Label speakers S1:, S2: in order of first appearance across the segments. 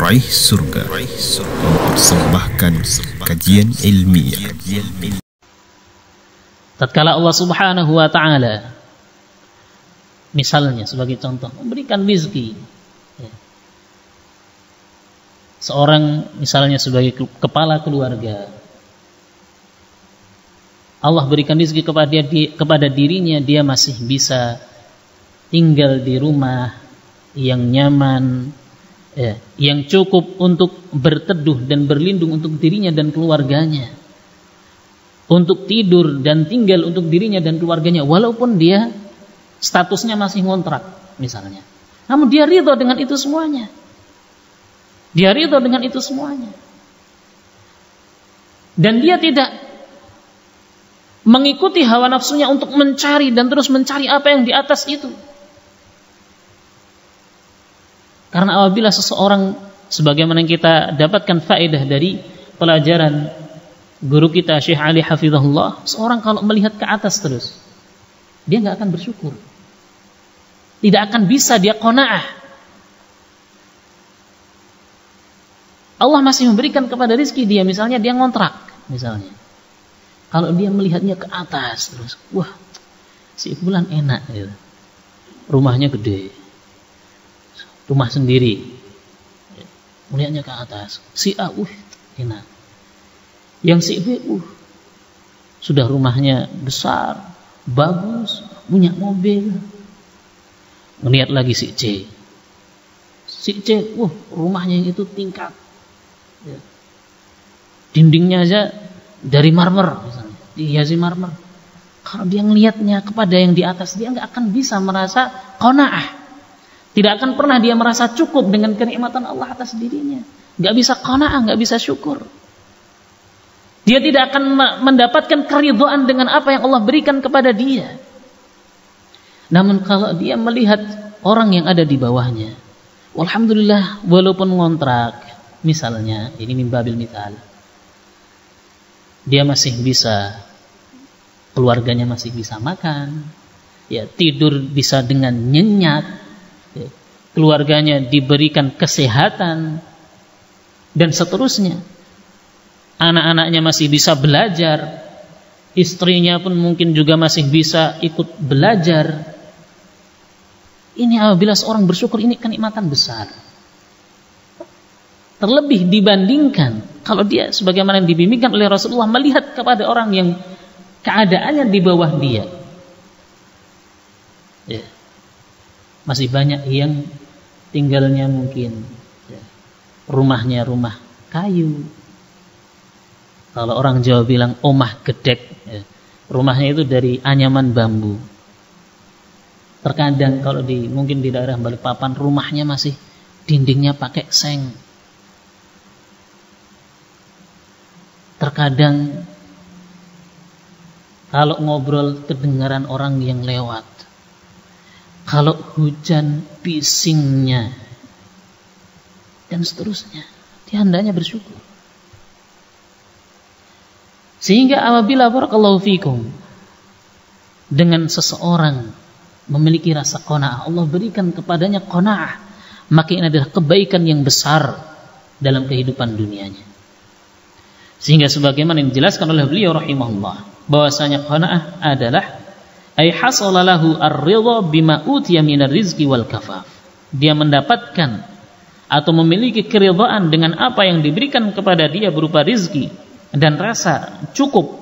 S1: Raih Surga mempersembahkan kajian ilmiah.
S2: Tatkala Allah Subhanahu wa ta'ala misalnya sebagai contoh memberikan rezeki, seorang misalnya sebagai kepala keluarga, Allah berikan rezeki kepada dirinya, dia masih bisa tinggal di rumah yang nyaman, yang cukup untuk berteduh dan berlindung untuk dirinya dan keluarganya, untuk tidur dan tinggal untuk dirinya dan keluarganya, walaupun dia statusnya masih ngontrak misalnya. Namun dia ridho dengan itu semuanya. Dia ridho dengan itu semuanya. Dan dia tidak mengikuti hawa nafsunya untuk mencari dan terus mencari apa yang di atas itu. Karena apabila seseorang, sebagaimana yang kita dapatkan faedah dari pelajaran guru kita Syekh Ali Hafizahullah, seorang kalau melihat ke atas terus, dia nggak akan bersyukur. Tidak akan bisa dia qanaah. Allah masih memberikan kepada rezeki dia, misalnya dia ngontrak, misalnya. Kalau dia melihatnya ke atas terus, wah, si fulan enak gitu. Rumahnya gede. Rumah sendiri. Melihatnya ke atas. Si A, enak. Yang si B, sudah rumahnya besar, bagus, punya mobil. Melihat lagi si C. Si C, rumahnya itu tingkat. Dindingnya aja dari marmer misalnya, dihiasi marmer. Kalau dia ngelihatnya kepada yang di atas, dia nggak akan bisa merasa qanaah. Tidak akan pernah dia merasa cukup dengan kenikmatan Allah atas dirinya. Nggak bisa qanaah, nggak bisa syukur. Dia tidak akan mendapatkan keridhaan dengan apa yang Allah berikan kepada dia. Namun kalau dia melihat orang yang ada di bawahnya, alhamdulillah, walaupun ngontrak, misalnya, ini min babil mithal, dia masih bisa, keluarganya masih bisa makan, ya, tidur bisa dengan nyenyak, ya, keluarganya diberikan kesehatan, dan seterusnya. Anak-anaknya masih bisa belajar, istrinya pun mungkin juga masih bisa ikut belajar. Ini apabila seorang bersyukur, ini kenikmatan besar. Terlebih dibandingkan kalau dia sebagaimana yang dibimbingkan oleh Rasulullah melihat kepada orang yang keadaannya di bawah dia. Ya. Masih banyak yang tinggalnya mungkin, ya, rumahnya rumah kayu. Kalau orang Jawa bilang omah gedek, ya, rumahnya itu dari anyaman bambu. Terkadang kalau mungkin di daerah Balikpapan rumahnya masih dindingnya pakai seng. Terkadang kalau ngobrol kedengaran orang yang lewat. Kalau hujan bisingnya dan seterusnya. Dia hendaknya bersyukur. Sehingga apabila barakallahu fikum dengan seseorang memiliki rasa qanaah, Allah berikan kepadanya qanaah, maka ini adalah kebaikan yang besar dalam kehidupan dunianya. Sehingga sebagaimana yang dijelaskan oleh beliau rahimahullah, bahwasanya qanaah adalah ay hasala lahu ar-ridha bima utiya minar rizqi wal kafaf. Dia mendapatkan atau memiliki keridhaan dengan apa yang diberikan kepada dia berupa rizki dan rasa cukup.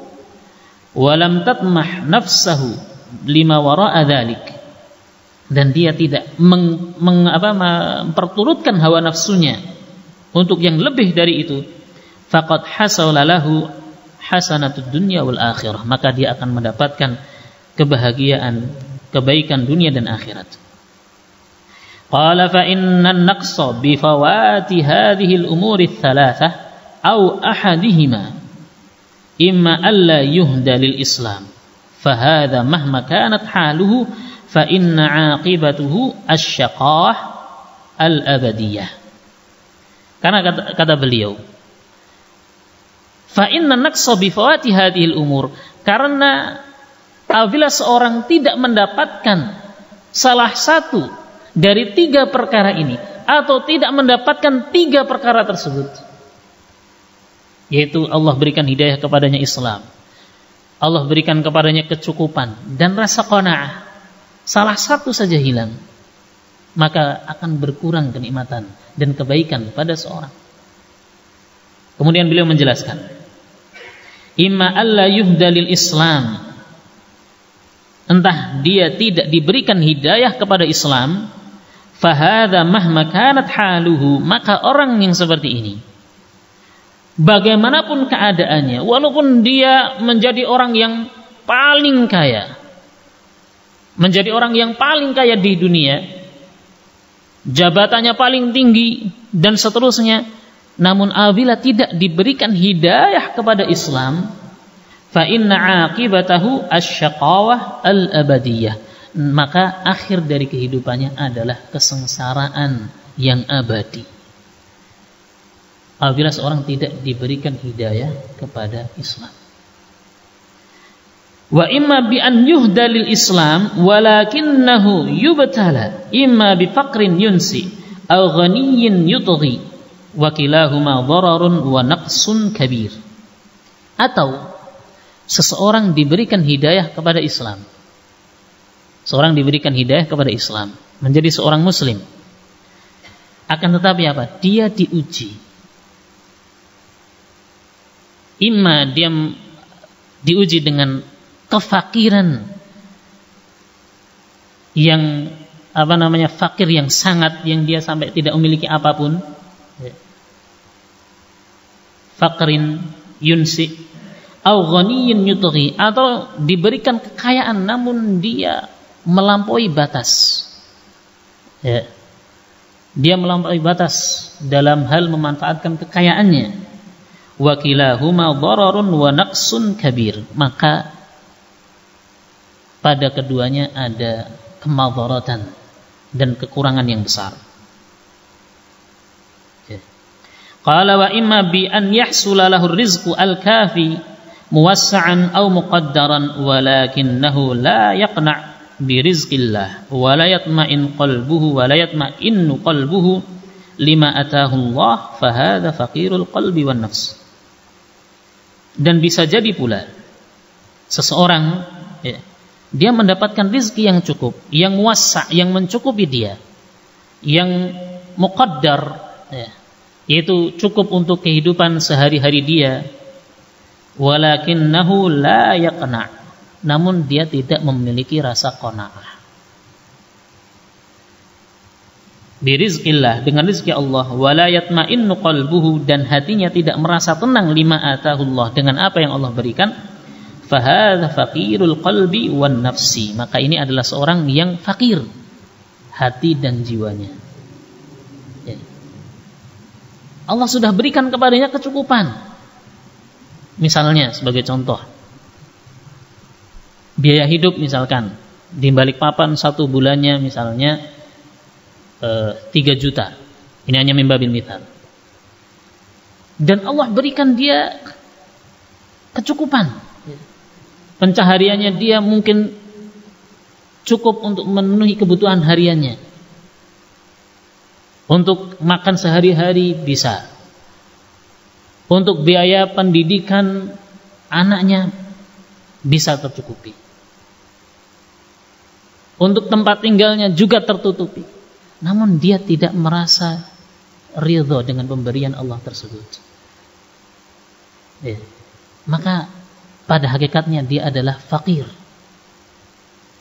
S2: Walam tatmah nafsahu lima wara'a dzalik. Dan dia tidak memperturutkan hawa nafsunya untuk yang lebih dari itu. Faqad hasala lahu hasanatud dunya wal akhirah, maka dia akan mendapatkan kebahagiaan, kebaikan dunia dan akhirat. Qala fa innan naqsa bi fawati hadhihi al-umuri ats-tsalatsah aw ahadihima imma alla yuhda lil Islam fa hadha mahma kanat haluhu fa inna 'aqibatuhu asy-syaqah al-abadiyah. Karena kata beliau, fa inna naqsa bi fawati hadhihi al-umur, karena apabila seorang tidak mendapatkan salah satu dari tiga perkara ini, atau tidak mendapatkan 3 perkara tersebut, yaitu Allah berikan hidayah kepadanya Islam, Allah berikan kepadanya kecukupan dan rasa qanaah, salah satu saja hilang, maka akan berkurang kenikmatan dan kebaikan pada seorang. Kemudian beliau menjelaskan, imma alla yuhdalil Islam, entah dia tidak diberikan hidayah kepada Islam, fahadha mahma kanat haluhu, maka orang yang seperti ini, bagaimanapun keadaannya, walaupun dia menjadi orang yang paling kaya, menjadi orang yang paling kaya di dunia, jabatannya paling tinggi dan seterusnya, namun apabila tidak diberikan hidayah kepada Islam, fa inna aqibatahu asyaqawah al-abadiyah, maka akhir dari kehidupannya adalah kesengsaraan yang abadi. Apabila seorang tidak diberikan hidayah kepada Islam. Wa imma bi an yuhdalil Islam walakinnahu yubtala imma bi faqrin yunsi aw ghaniyyin yutghi wa kilahuma dhararun wa naqsun kabir. Atau seseorang diberikan hidayah kepada Islam, seorang diberikan hidayah kepada Islam, menjadi seorang muslim, akan tetapi apa? Dia diuji. Imma dia diuji dengan kefakiran yang fakir yang sangat, yang dia sampai tidak memiliki apapun, fakrin yunsi, au ghaniyyin yutghi, atau diberikan kekayaan namun dia melampaui batas. Ya. Dia melampaui batas dalam hal memanfaatkan kekayaannya. Wa kilahuma dhararun wa naqsun kabir, maka pada keduanya ada kemadharatan dan kekurangan yang besar. Qala wa imma bi an yahsula lahu rizqu al-kafi muwassa'an aw muqaddaran walakinnahu la yaqna' bi rizqillah wa la yatma'in qalbuhu wa la yatma'innu qalbuhu lima atahu Allah fa hadza faqirul qalbi wan nafs. Dan bisa jadi pula seseorang dia mendapatkan rezeki yang cukup, yang wasa', yang mencukupi dia, yang muqaddar, yaitu cukup untuk kehidupan sehari-hari dia, walakinnahu la yaqna', namun dia tidak memiliki rasa qanaah birizqillah, dengan rezeki Allah, wala yatma'innu qalbuhu, dan hatinya tidak merasa tenang lima atahullah, dengan apa yang Allah berikan, fahadza faqirul qalbi wan nafsi, maka ini adalah seorang yang fakir hati dan jiwanya. Allah sudah berikan kepadanya kecukupan. Misalnya sebagai contoh, biaya hidup misalkan di Balikpapan 1 bulannya misalnya 3 juta. Ini hanya min babil mithal. Dan Allah berikan dia kecukupan. Pencahariannya dia mungkin cukup untuk memenuhi kebutuhan hariannya. Untuk makan sehari-hari bisa. Untuk biaya pendidikan anaknya bisa tercukupi. Untuk tempat tinggalnya juga tertutupi. Namun dia tidak merasa ridho dengan pemberian Allah tersebut. Maka pada hakikatnya dia adalah fakir.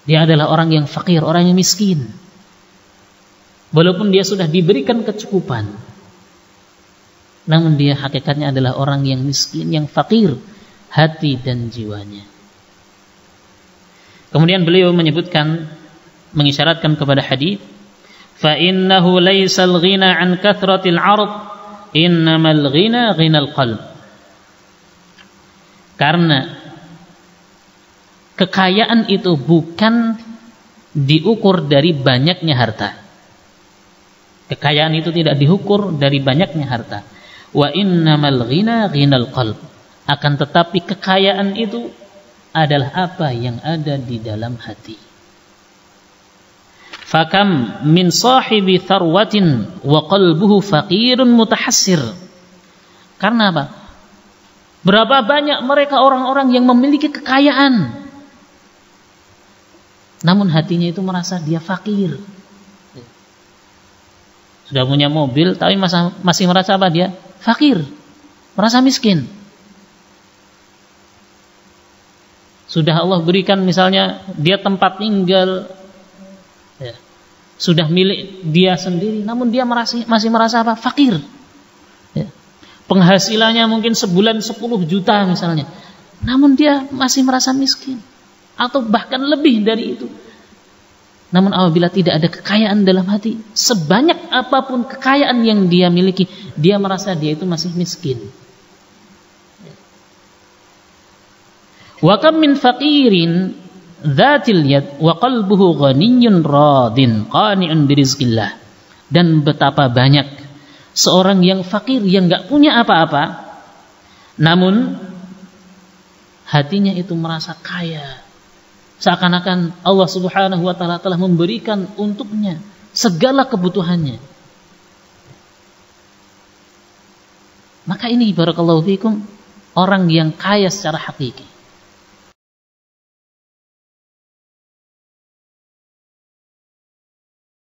S2: Dia adalah orang yang fakir, orang yang miskin. Walaupun dia sudah diberikan kecukupan, namun dia hakikatnya adalah orang yang miskin, yang fakir hati dan jiwanya. Kemudian beliau menyebutkan, mengisyaratkan kepada hadis, fa innahu laysal ghina an kathratil 'ard, innamal ghina ghinal qalb. Karena kekayaan itu bukan diukur dari banyaknya harta. Kekayaan itu tidak diukur dari banyaknya harta. Wa innamal ghina ghinal qalb. Akan tetapi kekayaan itu adalah apa yang ada di dalam hati. Fakam min sahibi tharwatin wa qalbuhu faqirun mutahassir. Karena apa? Berapa banyak mereka orang-orang yang memiliki kekayaan, namun hatinya itu merasa dia fakir. Sudah punya mobil tapi masih merasa apa dia? Fakir, merasa miskin. Sudah Allah berikan misalnya dia tempat tinggal, ya, sudah milik dia sendiri, namun dia masih merasa apa? Fakir. Ya. Penghasilannya mungkin sebulan 10 juta misalnya, namun dia masih merasa miskin, atau bahkan lebih dari itu. Namun apabila tidak ada kekayaan dalam hati, sebanyak apapun kekayaan yang dia miliki, dia merasa dia itu masih miskin. Wa kam min faqirin dzatil yad wa qalbuhu ghaniyyun radin qani'un birizqillah. Dan betapa banyak seorang yang fakir, yang enggak punya apa-apa, namun hatinya itu merasa kaya. Seakan-akan Allah Subhanahu wa taala telah memberikan untuknya segala kebutuhannya. Maka ini barakallahu fikum orang yang kaya secara hakiki.